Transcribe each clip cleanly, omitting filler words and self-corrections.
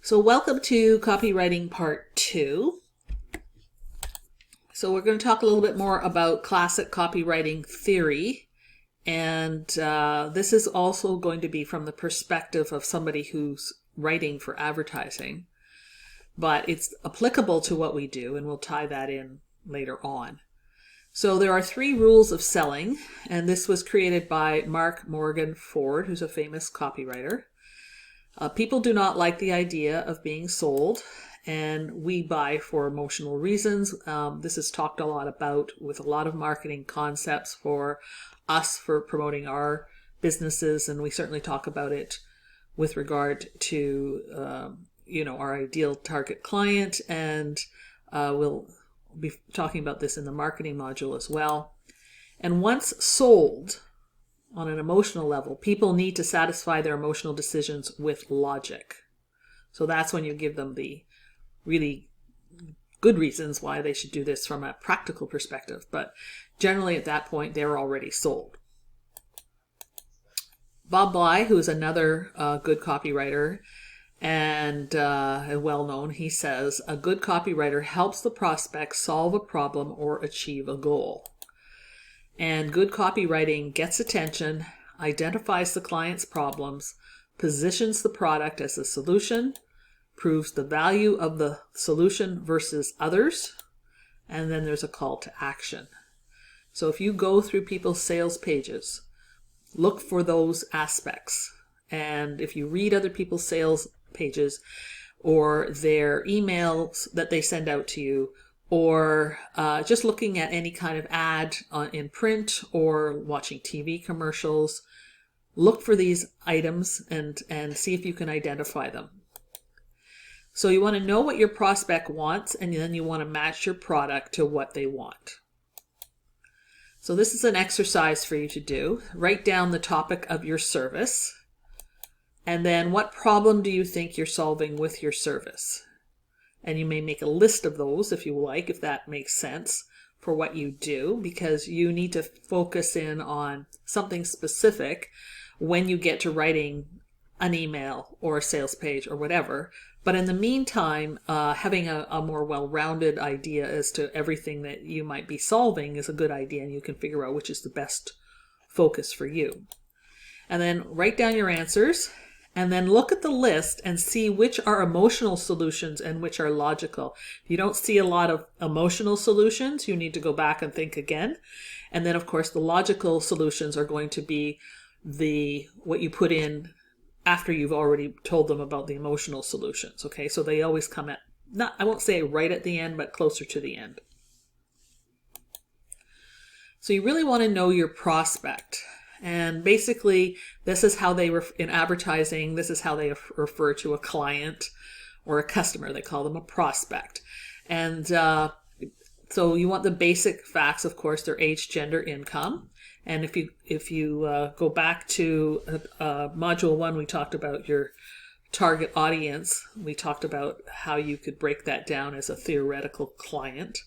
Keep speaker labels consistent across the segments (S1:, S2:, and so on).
S1: So welcome to copywriting part 2. So we're going to talk a little bit more about classic copywriting theory. And this is also going to be from the perspective of somebody who's writing for advertising. But it's applicable to what we do, and we'll tie that in later on. So there are 3 rules of selling, and this was created by Mark Morgan Ford, who's a famous copywriter. People do not like the idea of being sold, and we buy for emotional reasons. This is talked a lot about with a lot of marketing concepts for us for promoting our businesses, and we certainly talk about it with regard to our ideal target client, and we'll be talking about this in the marketing module as well. And once sold, on an emotional level, people need to satisfy their emotional decisions with logic. So that's when you give them the really good reasons why they should do this from a practical perspective. But generally at that point, they're already sold. Bob Bly, who is another good copywriter and well known, he says, a good copywriter helps the prospect solve a problem or achieve a goal. And good copywriting gets attention, identifies the client's problems, positions the product as a solution, proves the value of the solution versus others, and then there's a call to action. So if you go through people's sales pages, look for those aspects. And if you read other people's sales pages or their emails that they send out to you, or just looking at any kind of ad in print or watching TV commercials, look for these items and see if you can identify them. So you want to know what your prospect wants, and then you want to match your product to what they want. So this is an exercise for you to do. Write down the topic of your service, and then what problem do you think you're solving with your service? And you may make a list of those if you like, if that makes sense for what you do, because you need to focus in on something specific when you get to writing an email or a sales page or whatever. But in the meantime, having a more well-rounded idea as to everything that you might be solving is a good idea, and you can figure out which is the best focus for you. And then write down your answers. And then look at the list and see which are emotional solutions and which are logical. If you don't see a lot of emotional solutions, you need to go back and think again. And then, of course, the logical solutions are going to be what you put in after you've already told them about the emotional solutions. Okay, so they always come at, I won't say right at the end, but closer to the end. So you really want to know your prospect. And basically, this is how they, in advertising, this is how they refer to a client or a customer. They call them a prospect. And so you want the basic facts, of course, their age, gender, income. And if you go back to Module 1, we talked about your target audience. We talked about how you could break that down as a theoretical client.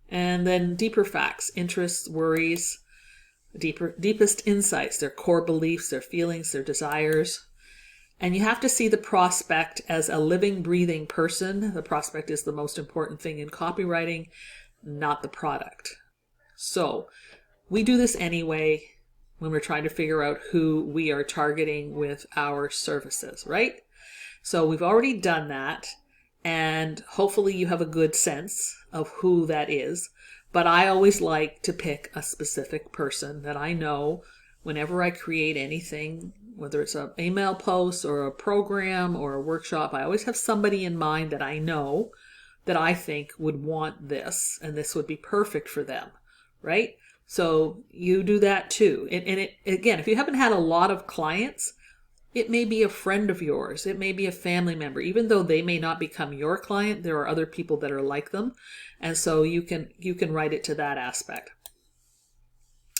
S1: And then deeper facts, interests, worries, deepest insights, their core beliefs, their feelings, their desires. And you have to see the prospect as a living, breathing person. The prospect is the most important thing in copywriting, not the product. So we do this anyway when we're trying to figure out who we are targeting with our services, right? So we've already done that, and hopefully you have a good sense of who that is. But I always like to pick a specific person that I know whenever I create anything, whether it's an email post or a program or a workshop. I always have somebody in mind that I know that I think would want this, and this would be perfect for them, right? So you do that too. And again, if you haven't had a lot of clients, it may be a friend of yours. It may be a family member. Even though they may not become your client, there are other people that are like them. And so you can write it to that aspect.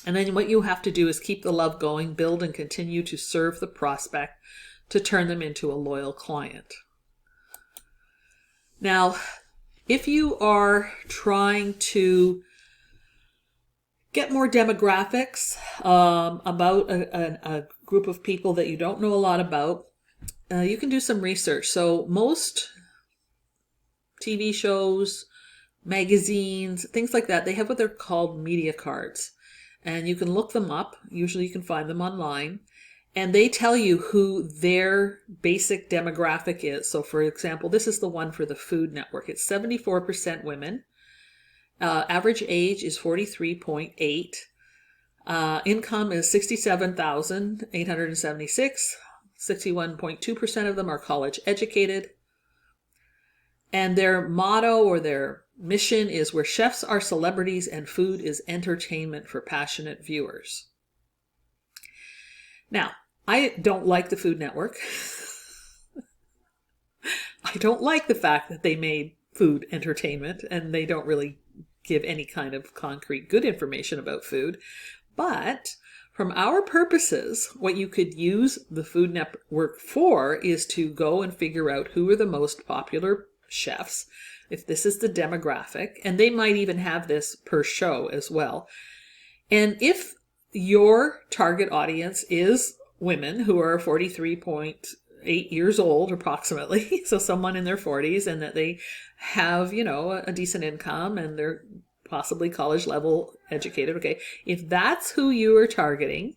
S1: And then what you have to do is keep the love going, build and continue to serve the prospect to turn them into a loyal client. Now, if you are trying to get more demographics about a group of people that you don't know a lot about, you can do some research. So most TV shows, magazines, things like that, they have what they're called media cards. And you can look them up. Usually you can find them online. And they tell you who their basic demographic is. So for example, this is the one for the Food Network. It's 74% women. Average age is 43.8. Income is 67,876. 61.2% of them are college educated. And their motto or their mission is where chefs are celebrities and food is entertainment for passionate viewers. Now, I don't like the Food Network. I don't like the fact that they made food entertainment and they don't really give any kind of concrete good information about food. But from our purposes, what you could use the Food Network for is to go and figure out who are the most popular chefs, if this is the demographic, and they might even have this per show as well. And if your target audience is women who are 43.8 years old approximately, so someone in their 40s, and that they have, a decent income and they're possibly college level educated, okay, if that's who you are targeting,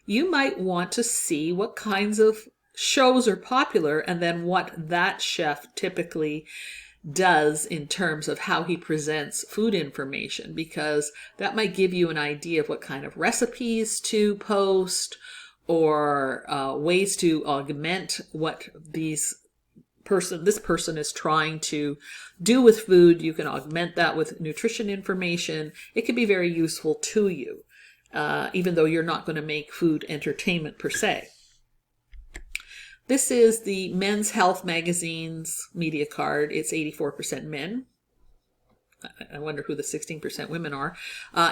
S1: you might want to see what kinds of shows are popular and then what that chef typically does in terms of how he presents food information, because that might give you an idea of what kind of recipes to post or ways to augment what this person is trying to do with food. You can augment that with nutrition information. It can be very useful to you, even though you're not going to make food entertainment per se. This is the Men's Health Magazine's media card. It's 84% men. I wonder who the 16% women are.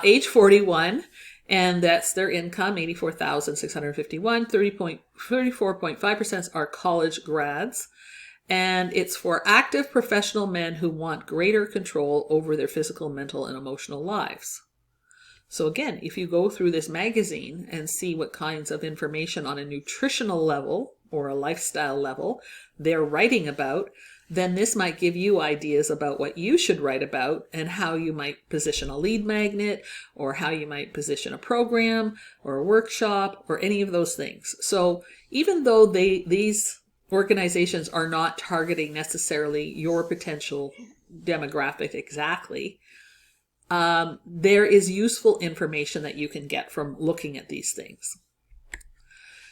S1: Age 41, and that's their income, 84,651. 34.5% are college grads. And it's for active professional men who want greater control over their physical, mental, and emotional lives. So again, if you go through this magazine and see what kinds of information on a nutritional level or a lifestyle level they're writing about, then this might give you ideas about what you should write about and how you might position a lead magnet or how you might position a program or a workshop or any of those things. So even though these organizations are not targeting necessarily your potential demographic exactly, there is useful information that you can get from looking at these things.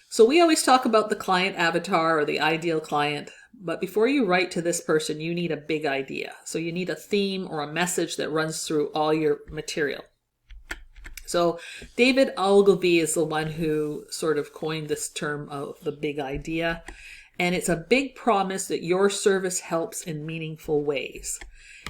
S1: So we always talk about the client avatar or the ideal client, but before you write to this person, you need a big idea. So you need a theme or a message that runs through all your material. So David Ogilvy is the one who sort of coined this term of the big idea. And it's a big promise that your service helps in meaningful ways.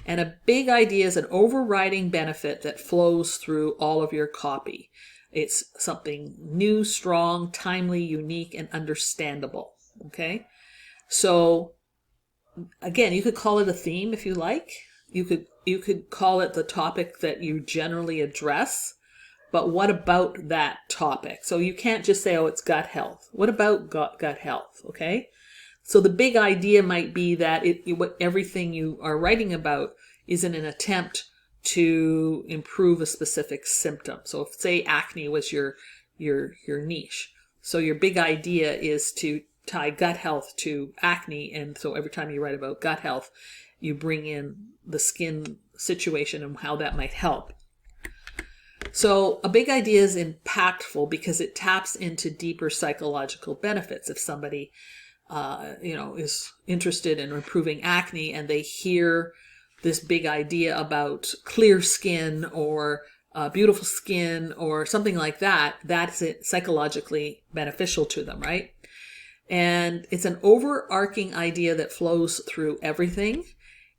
S1: And a big idea is an overriding benefit that flows through all of your copy. It's something new, strong, timely, unique, and understandable. Okay? So again, you could call it a theme if you like. You could call it the topic that you generally address. But what about that topic? So you can't just say, oh, it's gut health. What about gut health? Okay? So the big idea might be that everything you are writing about is in an attempt to improve a specific symptom. So if, say, acne was your niche. So your big idea is to tie gut health to acne. And so every time you write about gut health, you bring in the skin situation and how that might help. So a big idea is impactful because it taps into deeper psychological benefits. If somebody is interested in improving acne and they hear this big idea about clear skin or beautiful skin or something like that, that's psychologically beneficial to them, right? And it's an overarching idea that flows through everything,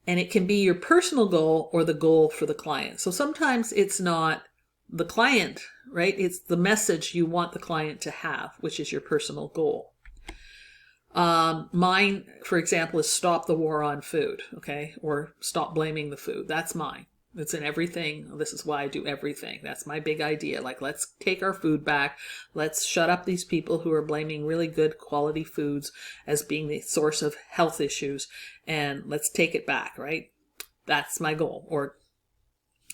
S1: and it can be your personal goal or the goal for the client. So sometimes it's not the client, right? It's the message you want the client to have, which is your personal goal. Mine, for example, is stop the war on food, okay? Or stop blaming the food. That's mine. It's in everything. This is why I do everything. That's my big idea. Like, let's take our food back. Let's shut up these people who are blaming really good quality foods as being the source of health issues. And let's take it back, right? That's my goal.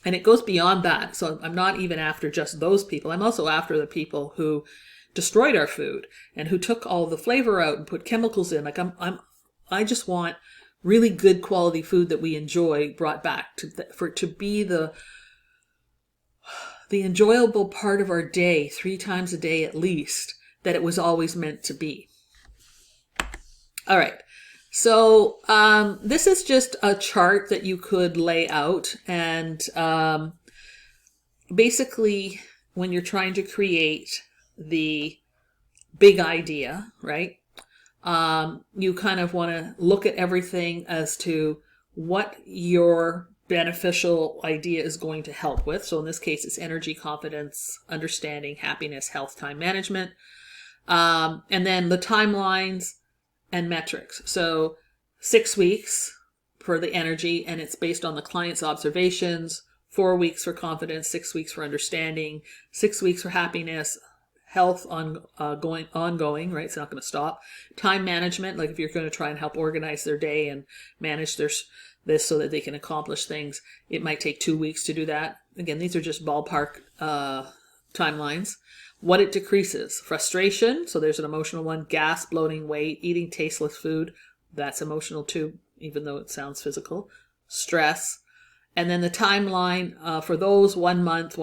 S1: And it goes beyond that. So I'm not even after just those people. I'm also after the people who destroyed our food and who took all the flavor out and put chemicals in. Like, I just want really good quality food that we enjoy brought back for it to be the enjoyable part of our day 3 times a day at least that it was always meant to be. All right. So this is just a chart that you could lay out, and basically when you're trying to create the big idea, right? You kind of want to look at everything as to what your beneficial idea is going to help with. So in this case, it's energy, confidence, understanding, happiness, health, time management. And then the timelines and metrics. So 6 weeks for the energy, and it's based on the client's observations, 4 weeks for confidence, 6 weeks for understanding, 6 weeks for happiness, health ongoing, right? It's not going to stop. Time management, like if you're going to try and help organize their day and manage this so that they can accomplish things, it might take 2 weeks to do that. Again, these are just ballpark timelines. What it decreases: frustration, so there's an emotional one, gas, bloating, weight, eating tasteless food, that's emotional too, even though it sounds physical, stress. And then the timeline for those 1 month,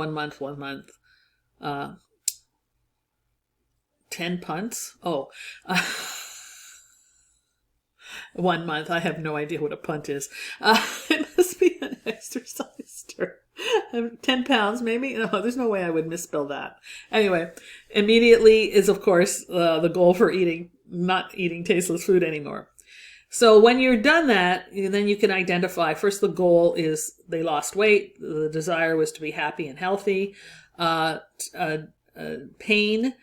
S1: 10 punts. 1 month. I have no idea what a punt is. It must be an exercise term. 10 pounds, maybe? No, there's no way I would misspell that. Anyway, immediately is, of course, the goal for not eating tasteless food anymore. So when you're done that, then you can identify, first the goal is they lost weight. The desire was to be happy and healthy. Pain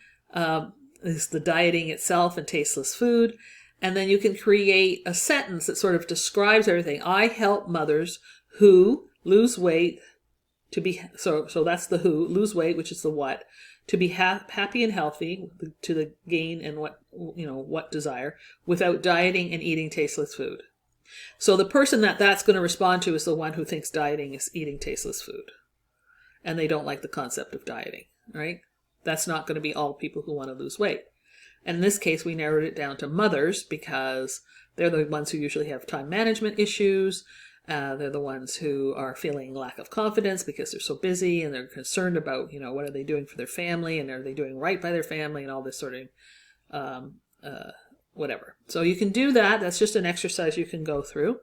S1: is the dieting itself and tasteless food. And then you can create a sentence that sort of describes everything. I help mothers who lose weight to be, so that's the who, lose weight, which is the what, to be happy and healthy, to the gain and what desire, without dieting and eating tasteless food. So the person that's going to respond to is the one who thinks dieting is eating tasteless food. And they don't like the concept of dieting, right? That's not going to be all people who want to lose weight. And in this case, we narrowed it down to mothers because they're the ones who usually have time management issues. They're the ones who are feeling lack of confidence because they're so busy and they're concerned about, what are they doing for their family and are they doing right by their family and all this sort of whatever. So you can do that. That's just an exercise you can go through.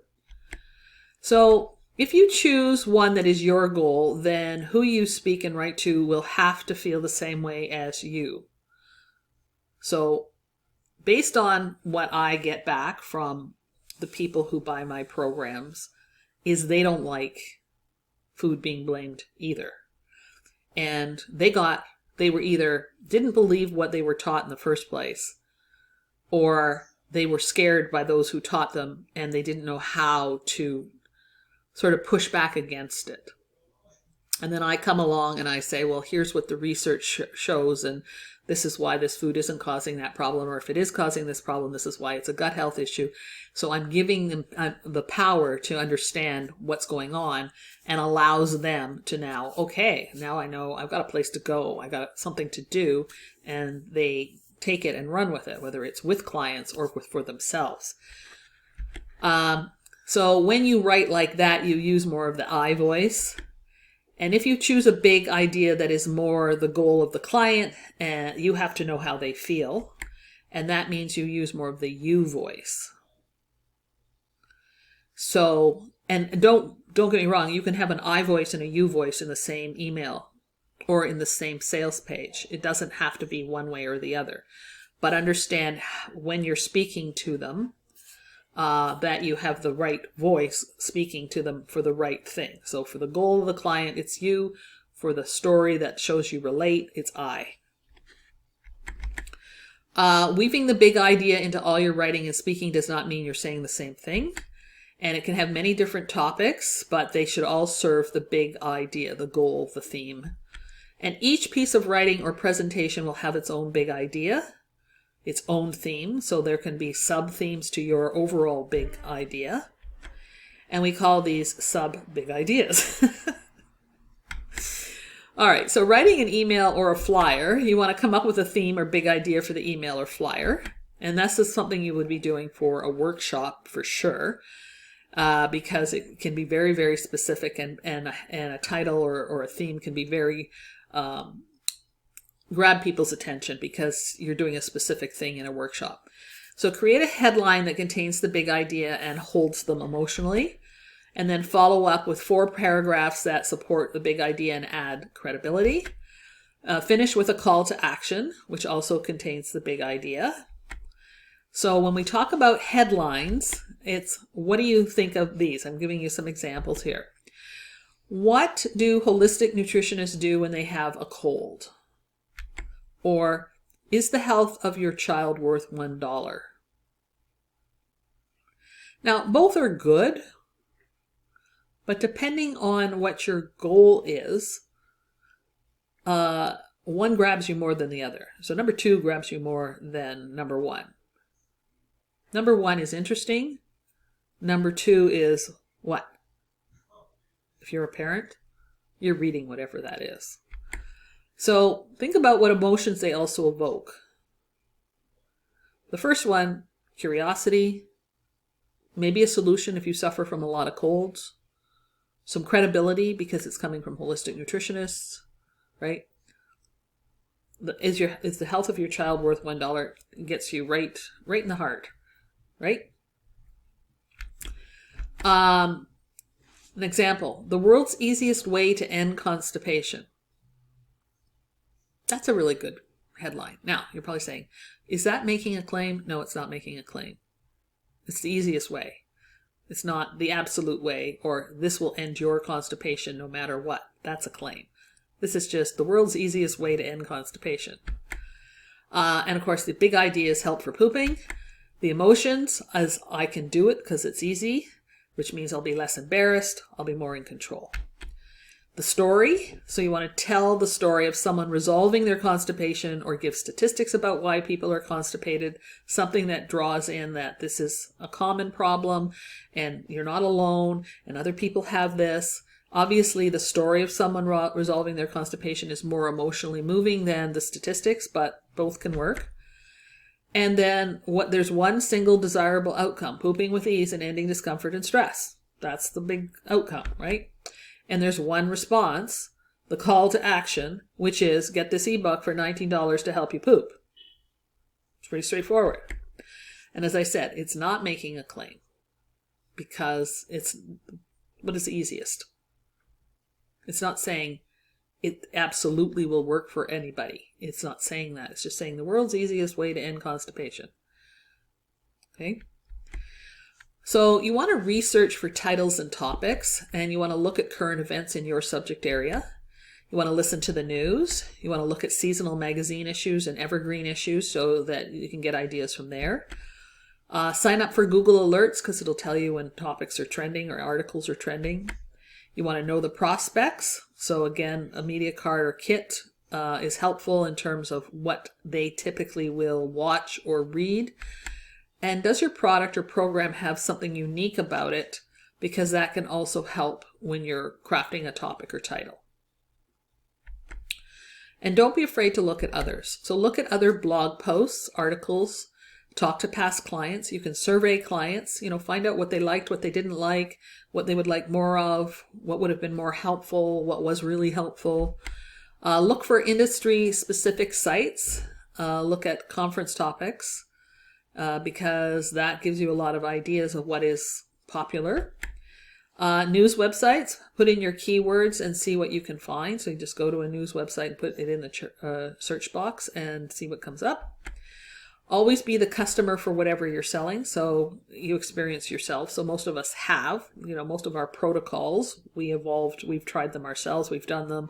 S1: So if you choose one that is your goal, then who you speak and write to will have to feel the same way as you. So based on what I get back from the people who buy my programs is they don't like food being blamed either. And they were either didn't believe what they were taught in the first place, or they were scared by those who taught them and they didn't know how to sort of push back against it. And then I come along and I say, well, here's what the research shows, and this is why this food isn't causing that problem, or if it is causing this problem, this is why it's a gut health issue. So I'm giving them the power to understand what's going on and allows them to now I know I've got a place to go. I got something to do, and they take it and run with it, whether it's with clients or for themselves. So when you write like that, you use more of the I voice. And if you choose a big idea that is more the goal of the client, you have to know how they feel. And that means you use more of the you voice. So, and don't get me wrong, you can have an I voice and a you voice in the same email or in the same sales page. It doesn't have to be one way or the other. But understand when you're speaking to them, that you have the right voice speaking to them for the right thing. So for the goal of the client, it's you. For the story that shows you relate, it's I. Weaving the big idea into all your writing and speaking does not mean you're saying the same thing. And it can have many different topics, but they should all serve the big idea, the goal, the theme. And each piece of writing or presentation will have its own big idea, its own theme. So there can be sub-themes to your overall big idea. And we call these sub-big ideas. All right, so writing an email or a flyer, you want to come up with a theme or big idea for the email or flyer. And this is something you would be doing for a workshop for sure. Because it can be very, very specific, and a title or a theme can be very grab people's attention because you're doing a specific thing in a workshop. So create a headline that contains the big idea and holds them emotionally, and then follow up with 4 paragraphs that support the big idea and add credibility. Finish with a call to action, which also contains the big idea. So when we talk about headlines, it's, what do you think of these? I'm giving you some examples here. What do holistic nutritionists do when they have a cold? Or, is the health of your child worth $1? Now, both are good, but depending on what your goal is, one grabs you more than the other. So number 2 grabs you more than number 1. Number 1 is interesting. Number 2 is what? If you're a parent, you're reading whatever that is. So think about what emotions they also evoke. The first one, curiosity, maybe a solution if you suffer from a lot of colds, some credibility because it's coming from holistic nutritionists, right? Is the health of your child worth $1? It gets you right in the heart. Right? An example, the world's easiest way to end constipation. That's a really good headline. Now, you're probably saying, is that making a claim? No, it's not making a claim. It's the easiest way. It's not the absolute way, or this will end your constipation no matter what. That's a claim. This is just the world's easiest way to end constipation. And of course, the big idea is help for pooping. The emotions, as I can do it because it's easy, which means I'll be less embarrassed, I'll be more in control. The story, so you want to tell the story of someone resolving their constipation or give statistics about why people are constipated, something that draws in that this is a common problem and you're not alone and other people have this. Obviously, the story of someone resolving their constipation is more emotionally moving than the statistics, but both can work. And then there's one single desirable outcome, pooping with ease and ending discomfort and stress. That's the big outcome, right? And there's one response, the call to action, which is get this ebook for $19 to help you poop. It's pretty straightforward. And as I said, it's not making a claim because it's the easiest. It's not saying it absolutely will work for anybody. It's not saying that. It's just saying the world's easiest way to end constipation. Okay? So you want to research for titles and topics, and you want to look at current events in your subject area. You want to listen to the news. You want to look at seasonal magazine issues and evergreen issues so that you can get ideas from there. Sign up for Google Alerts because it'll tell you when topics are trending or articles are trending. You want to know the prospects. So again, a media card or kit is helpful in terms of what they typically will watch or read. And does your product or program have something unique about it? Because that can also help when you're crafting a topic or title. And don't be afraid to look at others. So look at other blog posts, articles, talk to past clients. You can survey clients, find out what they liked, what they didn't like, what they would like more of, what would have been more helpful, what was really helpful. Look for industry-specific sites. Look at conference topics because that gives you a lot of ideas of what is popular. News websites, put in your keywords and see what you can find. So you just go to a news website and put it in the search box and see what comes up. Always be the customer for whatever you're selling. So you experience yourself. So most of us have, most of our protocols, we've tried them ourselves. We've done them.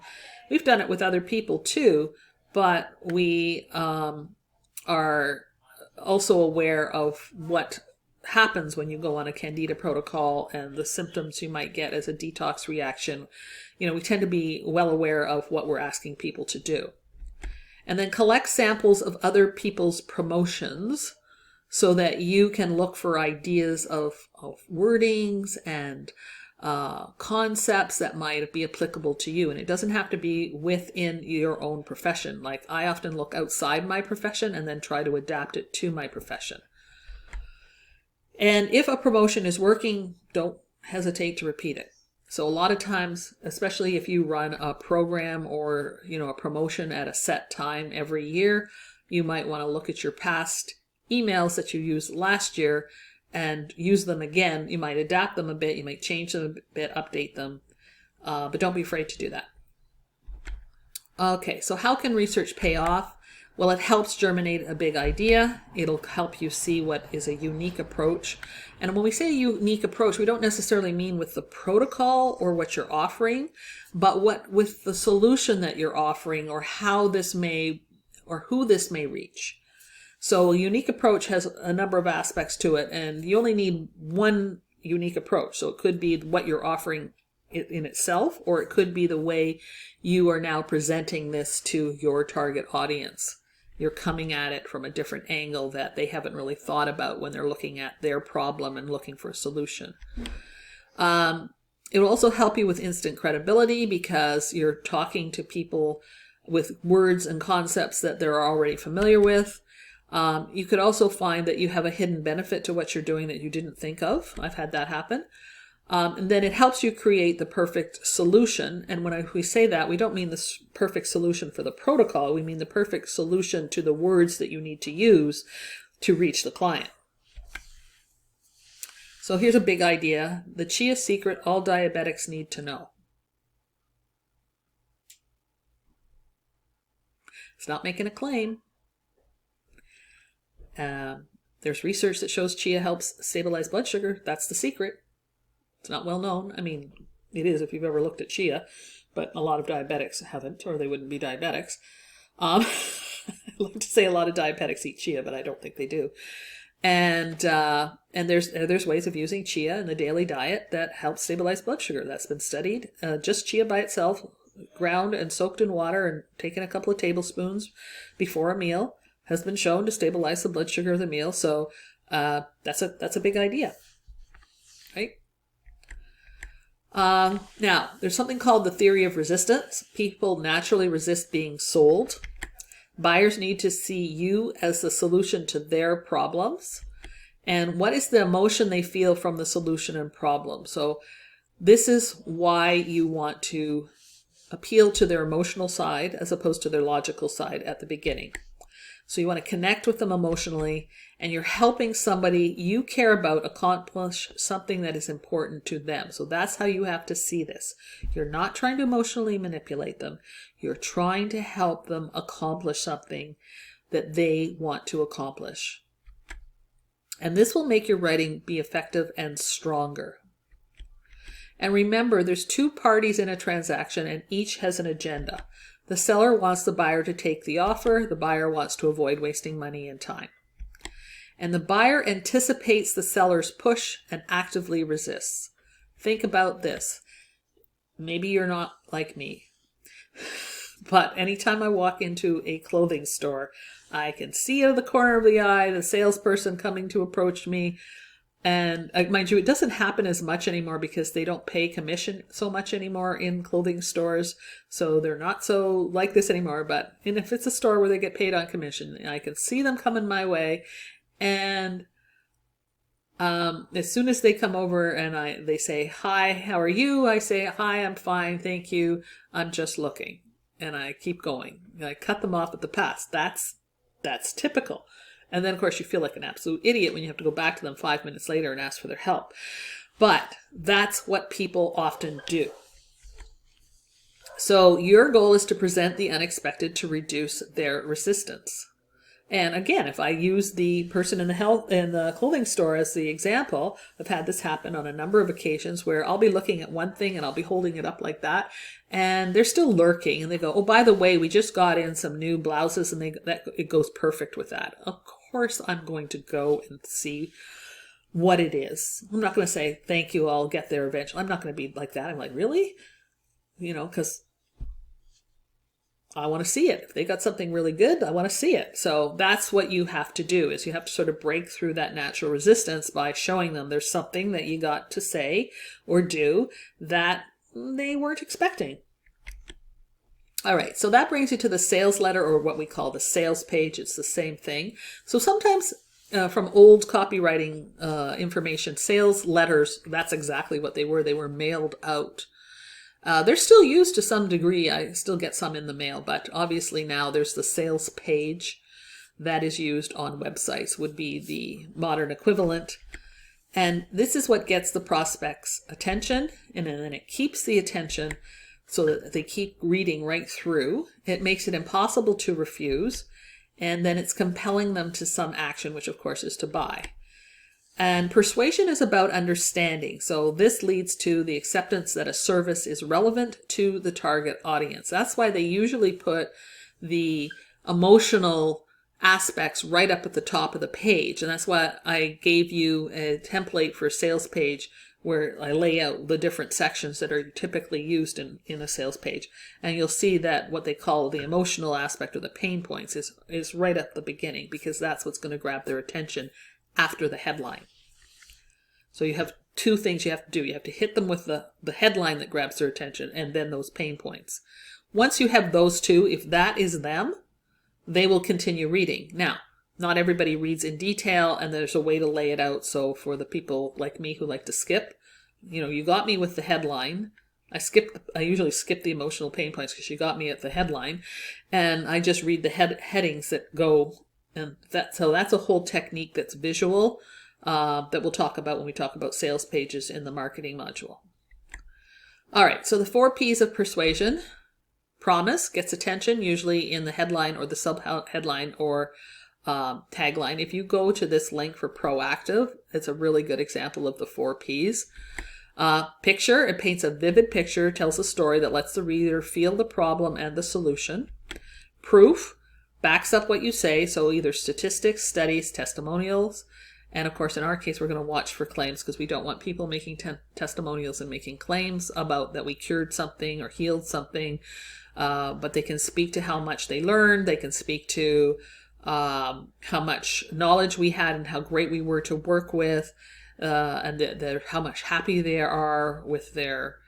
S1: We've done it with other people too, but we are also aware of what happens when you go on a Candida protocol and the symptoms you might get as a detox reaction. We tend to be well aware of what we're asking people to do. And then collect samples of other people's promotions so that you can look for ideas of wordings and concepts that might be applicable to you. And it doesn't have to be within your own profession. Like, I often look outside my profession and then try to adapt it to my profession. And if a promotion is working, don't hesitate to repeat it. So a lot of times, especially if you run a program or, a promotion at a set time every year, you might want to look at your past emails that you used last year and use them again. You might adapt them a bit, you might change them a bit, update them, but don't be afraid to do that. Okay, so how can research pay off? Well, it helps germinate a big idea. It'll help you see what is a unique approach. And when we say a unique approach, we don't necessarily mean with the protocol or what you're offering, but with the solution that you're offering, or how this may, or who this may reach. So a unique approach has a number of aspects to it, and you only need one unique approach. So it could be what you're offering in itself, or it could be the way you are now presenting this to your target audience. You're coming at it from a different angle that they haven't really thought about when they're looking at their problem and looking for a solution. It will also help you with instant credibility because you're talking to people with words and concepts that they're already familiar with. You could also find that you have a hidden benefit to what you're doing that you didn't think of. I've had that happen. And then it helps you create the perfect solution. And when we say that, we don't mean the perfect solution for the protocol. We mean the perfect solution to the words that you need to use to reach the client. So here's a big idea. The Chia secret all diabetics need to know. It's not making a claim. There's research that shows Chia helps stabilize blood sugar. That's the secret. It's not well known. I mean, it is if you've ever looked at Chia, but a lot of diabetics haven't, or they wouldn't be diabetics. I like to say a lot of diabetics eat Chia, but I don't think they do. And there's ways of using Chia in the daily diet that helps stabilize blood sugar. That's been studied. Just Chia by itself, ground and soaked in water and taken a couple of tablespoons before a meal, has been shown to stabilize the blood sugar of the meal. So that's a big idea, right? Now, there's something called the theory of resistance. People naturally resist being sold. Buyers need to see you as the solution to their problems. And what is the emotion they feel from the solution and problem? So this is why you want to appeal to their emotional side as opposed to their logical side at the beginning. So you want to connect with them emotionally, and you're helping somebody you care about accomplish something that is important to them. So that's how you have to see this. You're not trying to emotionally manipulate them. You're trying to help them accomplish something that they want to accomplish. And this will make your writing be effective and stronger. And remember, there's two parties in a transaction, and each has an agenda. The seller wants the buyer to take the offer. The buyer wants to avoid wasting money and time. And the buyer anticipates the seller's push and actively resists. Think about this. Maybe you're not like me, but anytime I walk into a clothing store, I can see out of the corner of the eye the salesperson coming to approach me. And mind you, it doesn't happen as much anymore because they don't pay commission so much anymore in clothing stores. So they're not so like this anymore. But if it's a store where they get paid on commission, I can see them coming my way. And as soon as they come over and they say, "Hi, how are you?" I say, "Hi, I'm fine, thank you. I'm just looking." And I keep going. I cut them off at the pass. That's typical. And then, of course, you feel like an absolute idiot when you have to go back to them 5 minutes later and ask for their help. But that's what people often do. So your goal is to present the unexpected to reduce their resistance. And again, if I use the person in the clothing store as the example, I've had this happen on a number of occasions where I'll be looking at one thing and I'll be holding it up like that, and they're still lurking, and they go, "Oh, by the way, we just got in some new blouses, and it goes perfect with that." Of course, I'm going to go and see what it is. I'm not going to say, thank you, I'll get there eventually. I'm not going to be like that. I'm like, really? Because I want to see it. If they got something really good, I want to see it. So that's what you have to do, is you have to sort of break through that natural resistance by showing them there's something that you got to say or do that they weren't expecting. All right, so that brings you to the sales letter, or what we call the sales page. It's the same thing. So sometimes from old copywriting information, sales letters, that's exactly what they were. They were mailed out. They're still used to some degree. I still get some in the mail, but obviously now there's the sales page that is used on websites, would be the modern equivalent. And this is what gets the prospect's attention, and then it keeps the attention so that they keep reading right through. It makes it impossible to refuse, and then it's compelling them to some action, which of course is to buy. And persuasion is about understanding. So this leads to the acceptance that a service is relevant to the target audience. That's why they usually put the emotional aspects right up at the top of the page. And that's why I gave you a template for a sales page where I lay out the different sections that are typically used in a sales page. And you'll see that what they call the emotional aspect, or the pain points, is right at the beginning, because that's what's going to grab their attention after the headline. So you have two things you have to do. You have to hit them with the headline that grabs their attention, and then those pain points. Once you have those two, if that is them, they will continue reading. Now, not everybody reads in detail, and there's a way to lay it out. So for the people like me who like to skip, you got me with the headline. I usually skip the emotional pain points because you got me at the headline, and I just read the headings that go. And so that's a whole technique that's visual that we'll talk about when we talk about sales pages in the marketing module. All right, so the 4 P's of persuasion. Promise gets attention, usually in the headline or the sub-headline or tagline. If you go to this link for proactive, it's a really good example of the 4 P's. Picture, it paints a vivid picture, tells a story that lets the reader feel the problem and the solution. Proof, backs up what you say, so either statistics, studies, testimonials, and of course in our case we're going to watch for claims, because we don't want people making testimonials and making claims about that we cured something or healed something, but they can speak to how much they learned, they can speak to how much knowledge we had and how great we were to work with, and how much happy they are with their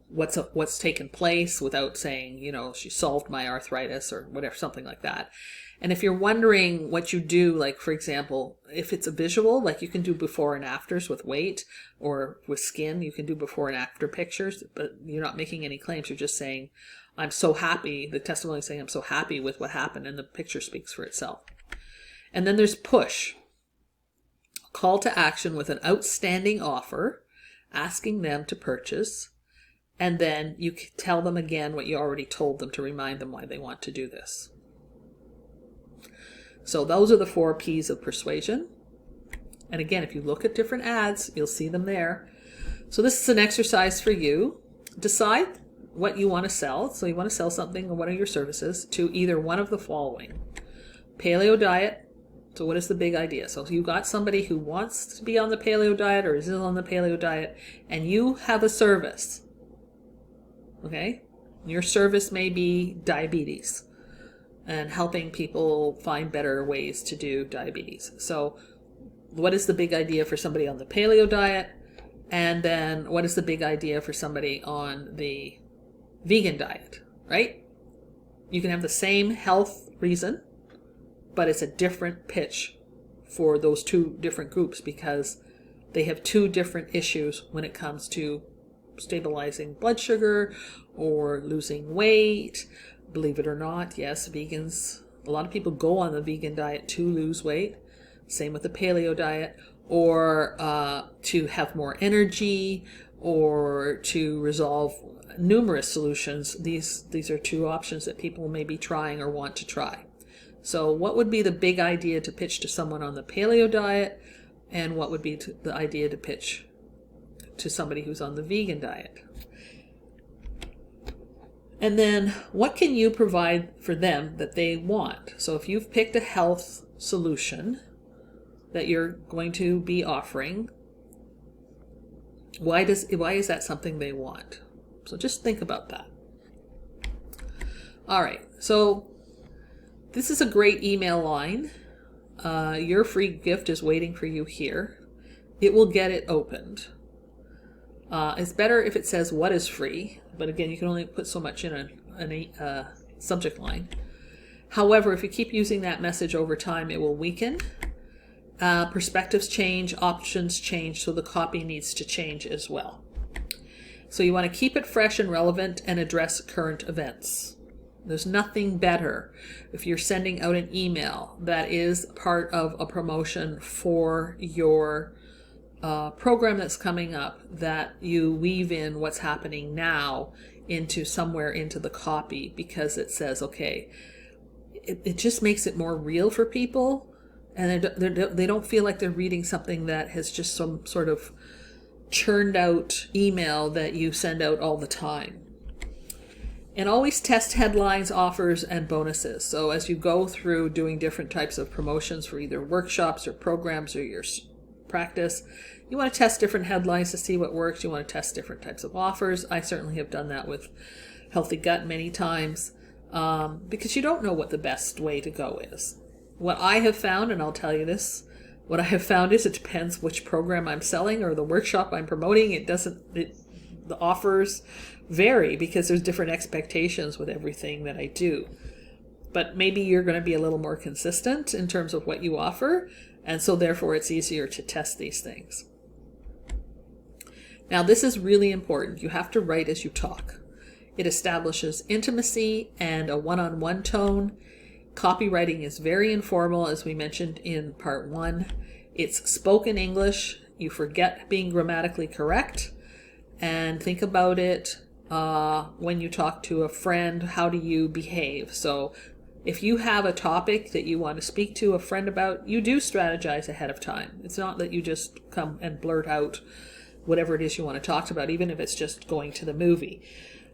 S1: what's taken place, without saying, she solved my arthritis or whatever, something like that. And if you're wondering what you do, like, for example, if it's a visual, like you can do before and afters with weight, or with skin, you can do before and after pictures, but you're not making any claims. You're just saying, I'm so happy. The testimony is saying, I'm so happy with what happened, and the picture speaks for itself. And then there's push. Call to action with an outstanding offer, asking them to purchase. And then you tell them again what you already told them to remind them why they want to do this. So those are the 4 P's of persuasion. And again, if you look at different ads, you'll see them there. So this is an exercise for you. Decide what you want to sell. So you want to sell something or one of your services to either one of the following. Paleo diet. So what is the big idea? So you've got somebody who wants to be on the paleo diet or is on the paleo diet, and you have a service. Okay? Your service may be diabetes and helping people find better ways to do diabetes. So what is the big idea for somebody on the paleo diet? And then what is the big idea for somebody on the vegan diet, right? You can have the same health reason, but it's a different pitch for those 2 different groups, because they have 2 different issues when it comes to stabilizing blood sugar or losing weight. Believe it or not, yes, vegans, a lot of people go on the vegan diet to lose weight. Same with the paleo diet, or to have more energy, or to resolve numerous solutions. These are 2 options that people may be trying or want to try. So what would be the big idea to pitch to someone on the paleo diet, and what would be the idea to pitch to somebody who's on the vegan diet? And then what can you provide for them that they want? So if you've picked a health solution, that you're going to be offering, why is that something they want? So just think about that. All right, so this is a great email line. Your free gift is waiting for you here. It will get it opened. It's better if it says what is free, but again, you can only put so much in a subject line. However, if you keep using that message over time, it will weaken. Perspectives change, options change, so the copy needs to change as well. So you want to keep it fresh and relevant and address current events. There's nothing better if you're sending out an email that is part of a promotion for your program that's coming up, that you weave in what's happening now into somewhere into the copy, because it says, okay, it just makes it more real for people, and they don't feel like they're reading something that has just some sort of churned out email that you send out all the time. And always test headlines, offers, and bonuses. So as you go through doing different types of promotions for either workshops or programs or your practice, you want to test different headlines to see what works. You want to test different types of offers. I certainly have done that with Healthy Gut many times, because you don't know what the best way to go is. What I have found, and I'll tell you this, what I have found is it depends which program I'm selling or the workshop I'm promoting. The offers vary because there's different expectations with everything that I do. But maybe you're going to be a little more consistent in terms of what you offer, and so therefore it's easier to test these things. Now, this is really important. You have to write as you talk. It establishes intimacy and a one-on-one tone. Copywriting is very informal, as we mentioned in part 1. It's spoken English. You forget being grammatically correct. And think about it when you talk to a friend, how do you behave? So if you have a topic that you want to speak to a friend about, you do strategize ahead of time. It's not that you just come and blurt out whatever it is you want to talk about, even if it's just going to the movie.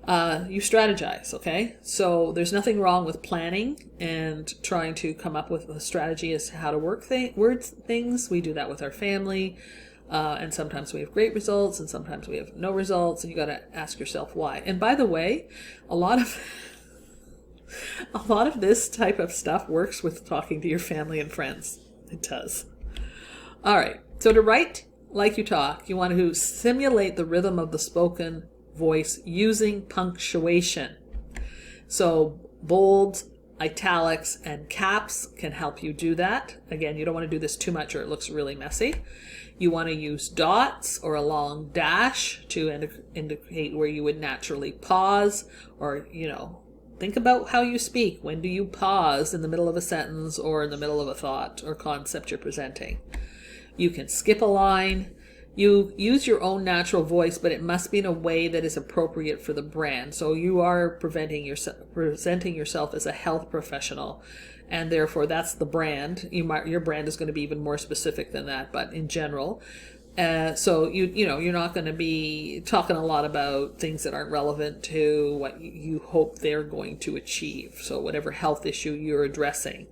S1: You strategize, okay? So there's nothing wrong with planning and trying to come up with a strategy as to how to word things. We do that with our family. And sometimes we have great results and sometimes we have no results, and you got to ask yourself why. And by the way, a lot of this type of stuff works with talking to your family and friends. It does. All right. So to write like you talk, you want to simulate the rhythm of the spoken voice using punctuation. So bold, italics, and caps can help you do that. Again, you don't want to do this too much or it looks really messy. You want to use dots or a long dash to indicate where you would naturally pause, or, think about how you speak. When do you pause in the middle of a sentence or in the middle of a thought or concept you're presenting? You can skip a line. You use your own natural voice, but it must be in a way that is appropriate for the brand. So you are presenting yourself as a health professional, and therefore that's the brand. Your brand is going to be even more specific than that, but in general. So you're not going to be talking a lot about things that aren't relevant to what you hope they're going to achieve. So whatever health issue you're addressing.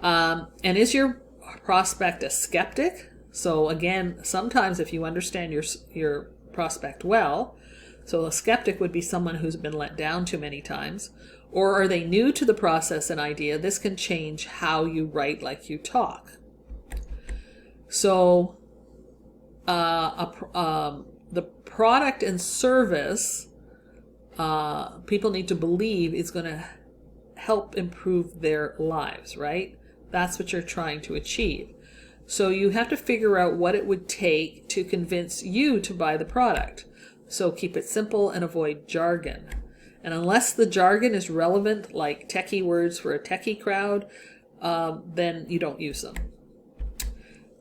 S1: And is your prospect a skeptic? So again, sometimes if you understand your prospect well, so a skeptic would be someone who's been let down too many times, or are they new to the process and idea? This can change how you write like you talk. So the product and service people need to believe is going to help improve their lives, right? That's what you're trying to achieve. So you have to figure out what it would take to convince you to buy the product. So keep it simple and avoid jargon. And unless the jargon is relevant, like techie words for a techie crowd, then you don't use them.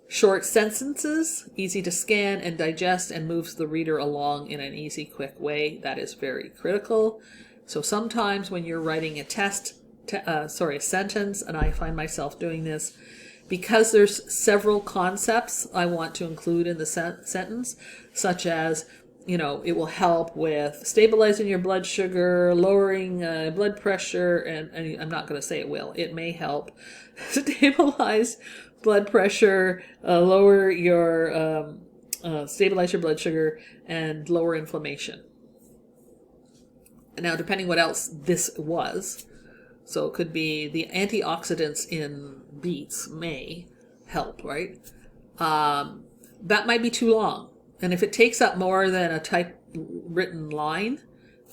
S1: Short sentences, easy to scan and digest, and moves the reader along in an easy, quick way. That is very critical. So sometimes when you're writing a sentence, and I find myself doing this, because there's several concepts I want to include in the sentence, such as, it will help with stabilizing your blood sugar, lowering blood pressure, and I'm not going to say it will. It may help stabilize blood pressure, lower your, stabilize your blood sugar, and lower inflammation. Now, depending what else this was, so it could be the antioxidants in beets may help, right? That might be too long. And if it takes up more than a typewritten line,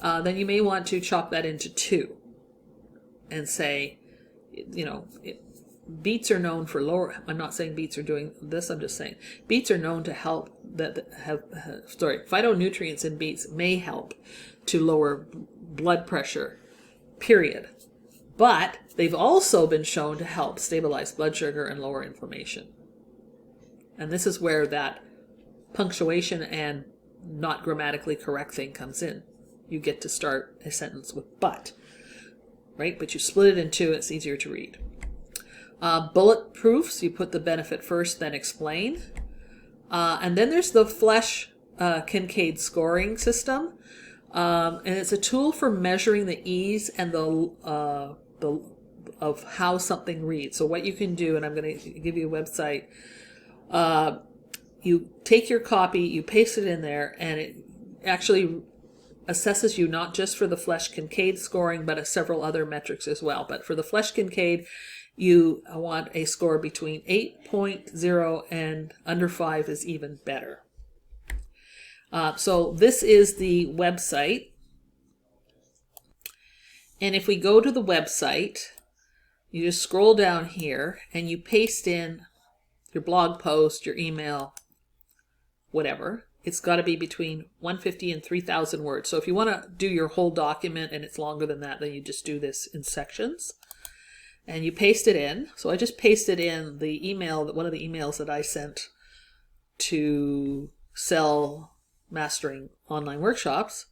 S1: then you may want to chop that into 2 and say, beets are known for lower. I'm not saying beets are doing this. I'm just saying beets are known to help phytonutrients in beets may help to lower blood pressure, period. But they've also been shown to help stabilize blood sugar and lower inflammation. And this is where that punctuation and not grammatically correct thing comes in. You get to start a sentence with but, right? But you split it in 2, it's easier to read. Bullet proofs, you put the benefit first, then explain. And then there's the Flesch Kincaid scoring system. And it's a tool for measuring the ease and the of how something reads. So what you can do, and I'm going to give you a website, you take your copy, you paste it in there, and it actually assesses you not just for the Flesch Kincaid scoring, but several other metrics as well. But for the Flesch Kincaid, you want a score between 8.0 and under 5 is even better. So this is the website. And if we go to the website, you just scroll down here and you paste in your blog post, your email, whatever. It's got to be between 150 and 3,000 words. So if you want to do your whole document and it's longer than that, then you just do this in sections. And you paste it in. So I just pasted in the email, one of the emails that I sent to sell Mastering Online Workshops.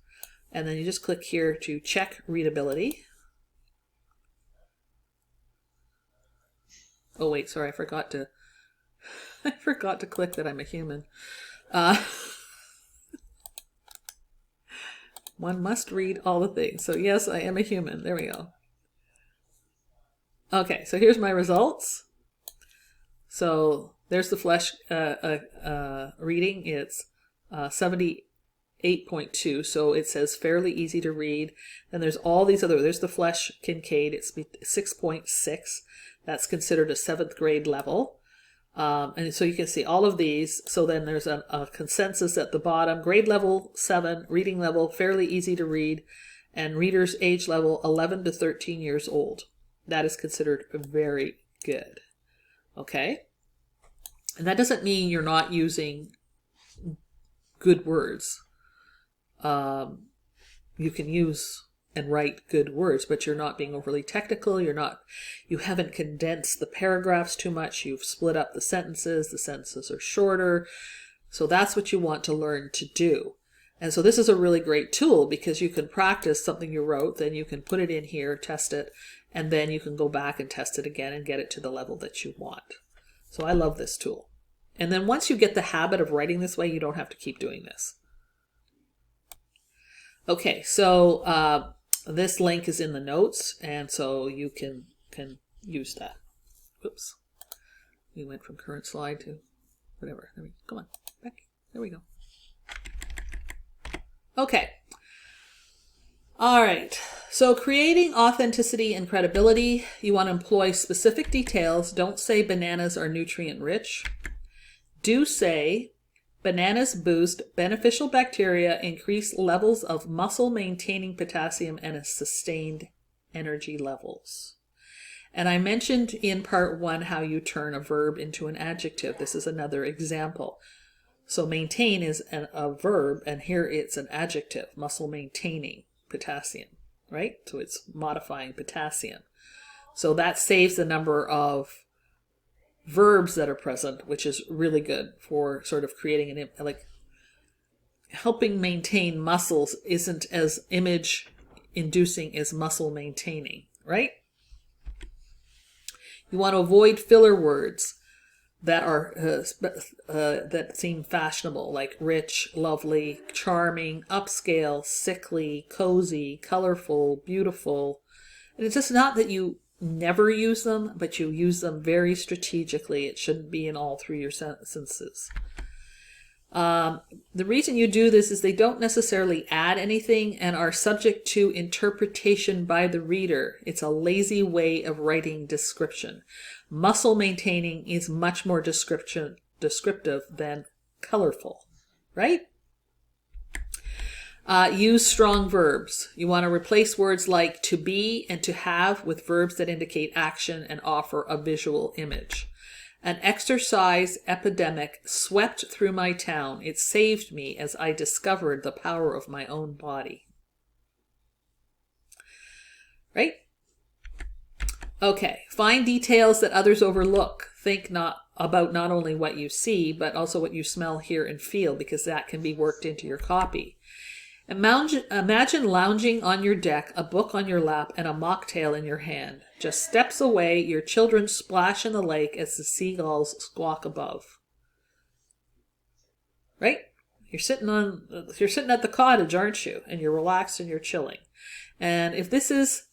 S1: And then you just click here to check readability. Oh wait, sorry, I forgot to click that I'm a human. One must read all the things. So yes, I am a human. There we go. Okay, so here's my results. So there's the Flesch reading. It's 78.2, so it says fairly easy to read. Then there's all these other, there's the Flesch Kincaid, it's 6.6. That's considered a 7th grade level. And so you can see all of these. So then there's a consensus at the bottom, grade level 7, reading level fairly easy to read, and readers age level 11 to 13 years old. That is considered very good. Okay? And that doesn't mean you're not using good words. You can use and write good words, but you're not being overly technical. You haven't condensed the paragraphs too much. You've split up the sentences are shorter. So that's what you want to learn to do. And so this is a really great tool because you can practice something you wrote, then you can put it in here, test it, and then you can go back and test it again and get it to the level that you want. So I love this tool. And then once you get the habit of writing this way, you don't have to keep doing this. Okay, so this link is in the notes, and so you can use that. Oops. We went from current slide to whatever. Come on, back. There we go. Okay. All right. So creating authenticity and credibility, you want to employ specific details. Don't say bananas are nutrient rich. Do say bananas boost beneficial bacteria, increase levels of muscle maintaining potassium, and sustained energy levels. And I mentioned in part 1 how you turn a verb into an adjective. This is another example. So maintain is a verb, and here it's an adjective, muscle maintaining potassium, right? So it's modifying potassium. So that saves the number of verbs that are present, which is really good for sort of creating helping maintain muscles isn't as image inducing as muscle maintaining, right? You want to avoid filler words that are that seem fashionable, like rich, lovely, charming, upscale, sickly, cozy, colorful, beautiful. And it's just not that you never use them, but you use them very strategically. It shouldn't be in all through your sentences. The reason you do this is they don't necessarily add anything and are subject to interpretation by the reader. It's a lazy way of writing description. Muscle maintaining is much more descriptive than colorful, right? Use strong verbs. You want to replace words like to be and to have with verbs that indicate action and offer a visual image. An exercise epidemic swept through my town. It saved me as I discovered the power of my own body. Right? Okay, find details that others overlook. Think about not only what you see, but also what you smell, hear, and feel, because that can be worked into your copy. Imagine lounging on your deck, a book on your lap, and a mocktail in your hand. Just steps away, your children splash in the lake as the seagulls squawk above. Right? You're sitting at the cottage, aren't you? And you're relaxed and you're chilling. And if this is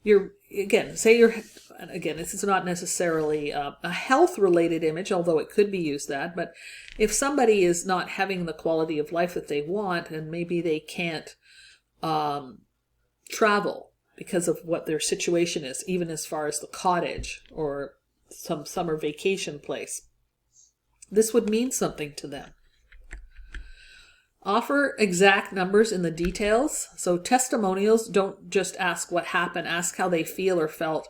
S1: this is not necessarily a health-related image, although it could be used that, but if somebody is not having the quality of life that they want, and maybe they can't travel because of what their situation is, even as far as the cottage or some summer vacation place, this would mean something to them. Offer exact numbers in the details. So testimonials don't just ask what happened, ask how they feel or felt,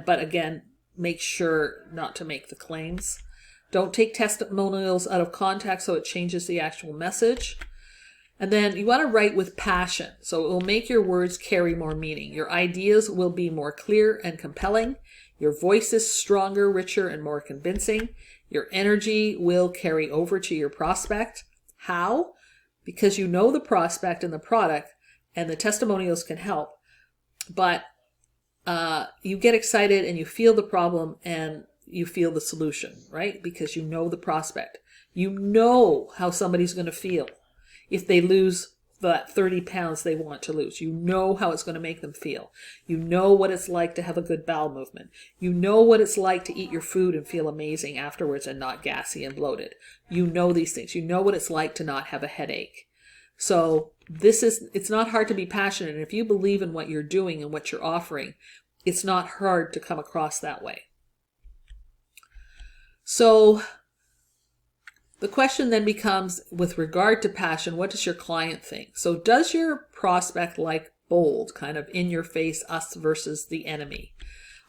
S1: but again, make sure not to make the claims. Don't take testimonials out of context so it changes the actual message. And then you want to write with passion, so it will make your words carry more meaning. Your ideas will be more clear and compelling. Your voice is stronger, richer, and more convincing. Your energy will carry over to your prospect. How? Because you know the prospect and the product, and the testimonials can help. But you get excited and you feel the problem and you feel the solution, right? Because you know the prospect. You know how somebody's going to feel if they lose that 30 pounds they want to lose. You know how it's going to make them feel. You know what it's like to have a good bowel movement. You know what it's like to eat your food and feel amazing afterwards and not gassy and bloated. You know these things. You know what it's like to not have a headache. So it's not hard to be passionate. And if you believe in what you're doing and what you're offering, it's not hard to come across that way. So the question then becomes, with regard to passion, what does your client think? So does your prospect like bold, kind of in your face, us versus the enemy?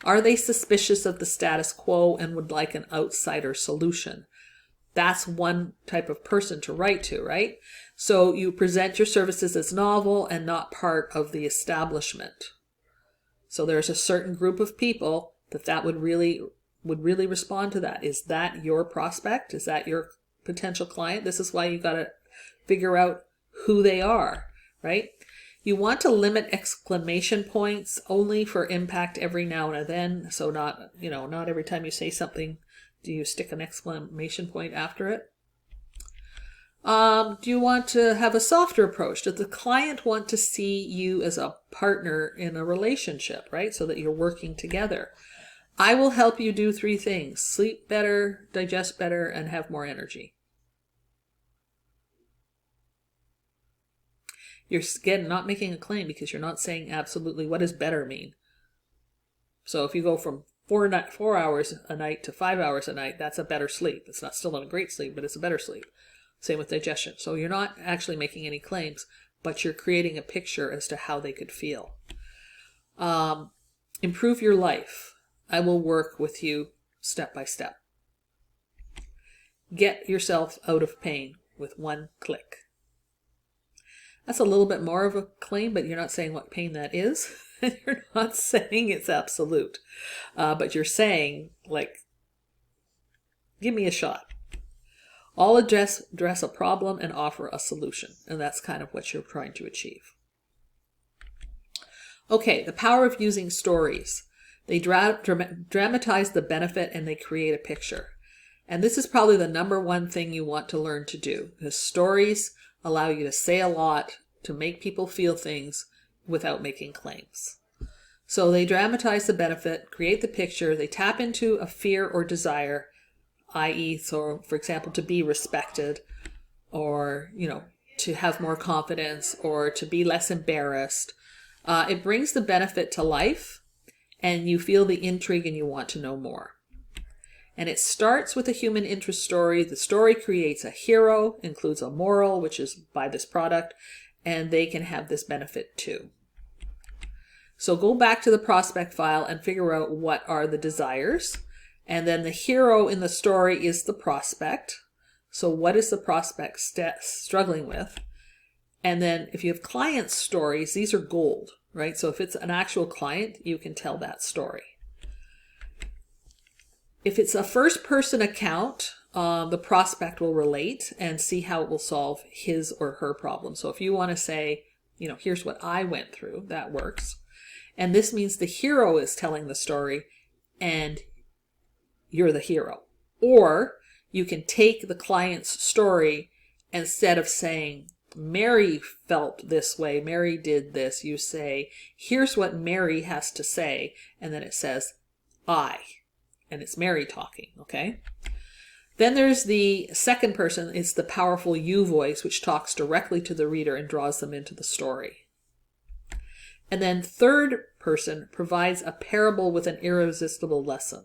S1: Are they suspicious of the status quo and would like an outsider solution? That's one type of person to write to, right? So you present your services as novel and not part of the establishment. So there's a certain group of people that would really respond to that. Is that your prospect? Is that your potential client? This is why you got to figure out who they are, right? You want to limit exclamation points only for impact every now and then. So not every time you say something do you stick an exclamation point after it. Do you want to have a softer approach? Does the client want to see you as a partner in a relationship, right? So that you're working together. I will help you do 3 things: sleep better, digest better, and have more energy. You're, again, not making a claim because you're not saying absolutely what does better mean. So if you go from 4 hours a night to 5 hours a night, that's a better sleep. It's not still not a great sleep, but it's a better sleep. Same with digestion. So you're not actually making any claims, but you're creating a picture as to how they could feel. Improve your life. I will work with you step by step. Get yourself out of pain with 1 click. That's a little bit more of a claim, but you're not saying what pain that is. You're not saying it's absolute. But you're saying, like, give me a shot. I'll address a problem and offer a solution. And that's kind of what you're trying to achieve. Okay, the power of using stories. They dramatize the benefit and they create a picture. And this is probably the number 1 thing you want to learn to do, because stories allow you to say a lot, to make people feel things without making claims. So they dramatize the benefit, create the picture, they tap into a fear or desire, i.e., so for example, to be respected, or, to have more confidence, or to be less embarrassed. It brings the benefit to life, and you feel the intrigue and you want to know more. And it starts with a human interest story. The story creates a hero, includes a moral, which is buy this product, and they can have this benefit too. So go back to the prospect file and figure out what are the desires. And then the hero in the story is the prospect. So what is the prospect struggling with? And then if you have client stories, these are gold, right? So if it's an actual client, you can tell that story. If it's a first-person account, the prospect will relate and see how it will solve his or her problem. So if you want to say, here's what I went through, that works. And this means the hero is telling the story and you're the hero. Or you can take the client's story, instead of saying, Mary felt this way, Mary did this, you say, here's what Mary has to say. And then it says, I. And it's Mary talking, okay? Then there's the second person. It's the powerful you voice, which talks directly to the reader and draws them into the story. And then third person provides a parable with an irresistible lesson.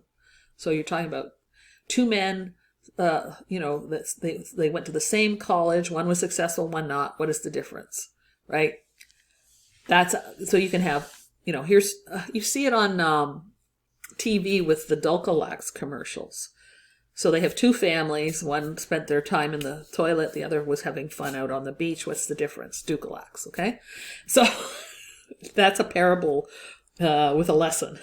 S1: So you're talking about two men, they went to the same college. One was successful, one not. What is the difference, right? So you can have, here's, you see it on TV with the Dulcolax commercials. So they have two families. One spent their time in the toilet. The other was having fun out on the beach. What's the difference? Dulcolax, okay? So that's a parable with a lesson.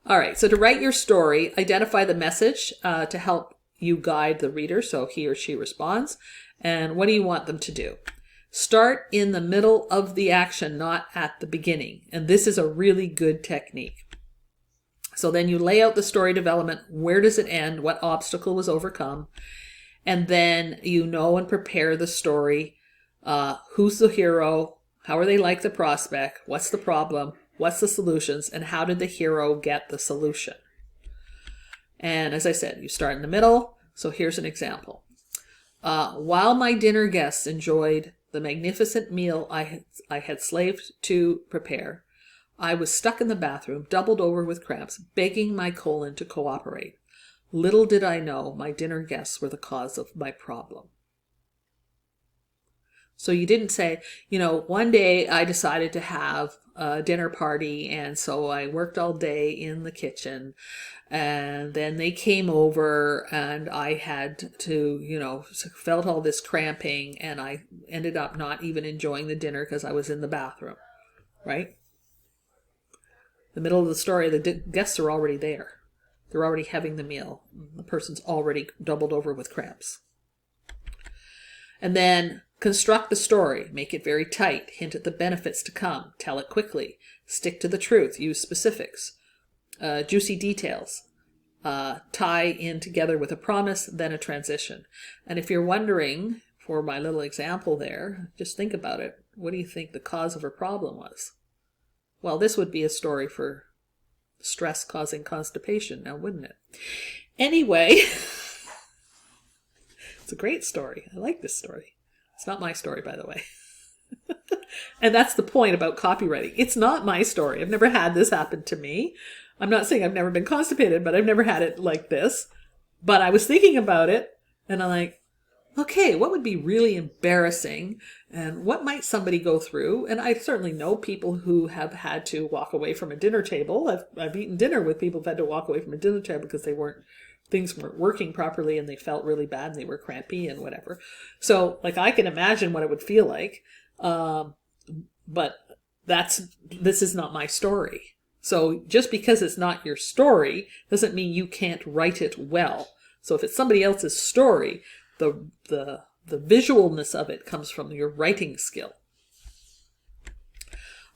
S1: All right, so to write your story, identify the message to help you guide the reader, so he or she responds. And what do you want them to do? Start in the middle of the action, not at the beginning. And this is a really good technique. So then you lay out the story development. Where does it end? What obstacle was overcome? And then and prepare the story. Who's the hero? How are they like the prospect? What's the problem? What's the solutions? And how did the hero get the solution? And as I said, you start in the middle. So here's an example. While my dinner guests enjoyed the magnificent meal I had slaved to prepare, I was stuck in the bathroom, doubled over with cramps, begging my colon to cooperate. Little did I know my dinner guests were the cause of my problem. So you didn't say, one day I decided to have a dinner party, and so I worked all day in the kitchen, and then they came over and I had to, felt all this cramping, and I ended up not even enjoying the dinner because I was in the bathroom, right? The middle of the story, the guests are already there. They're already having the meal. The person's already doubled over with cramps. And then construct the story. Make it very tight. Hint at the benefits to come. Tell it quickly. Stick to the truth. Use specifics. Juicy details. Tie in together with a promise, then a transition. And if you're wondering, for my little example there, just think about it. What do you think the cause of her problem was? Well, this would be a story for stress causing constipation now, wouldn't it? Anyway, it's a great story. I like this story. It's not my story, by the way. And that's the point about copywriting. It's not my story. I've never had this happen to me. I'm not saying I've never been constipated, but I've never had it like this. But I was thinking about it, and I'm like, okay, what would be really embarrassing, and what might somebody go through? And I certainly know people who have had to walk away from a dinner table. I've eaten dinner with people who've had to walk away from a dinner table because things weren't working properly and they felt really bad and they were crampy and whatever. So I can imagine what it would feel like. But this is not my story. So just because it's not your story doesn't mean you can't write it well. So if it's somebody else's story, the visualness of it comes from your writing skill.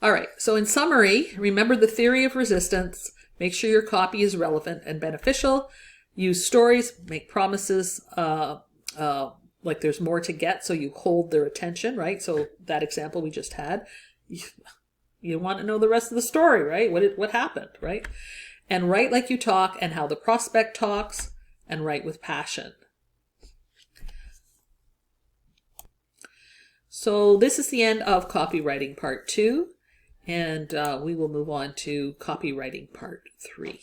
S1: All right, so in summary, remember the theory of resistance. Make sure your copy is relevant and beneficial. Use stories, make promises, like there's more to get, so you hold their attention, right? So that example we just had, You want to know the rest of the story, right? What happened, right? And write like you talk and how the prospect talks, and write with passion. So this is the end of copywriting part 2, and we will move on to copywriting part 3.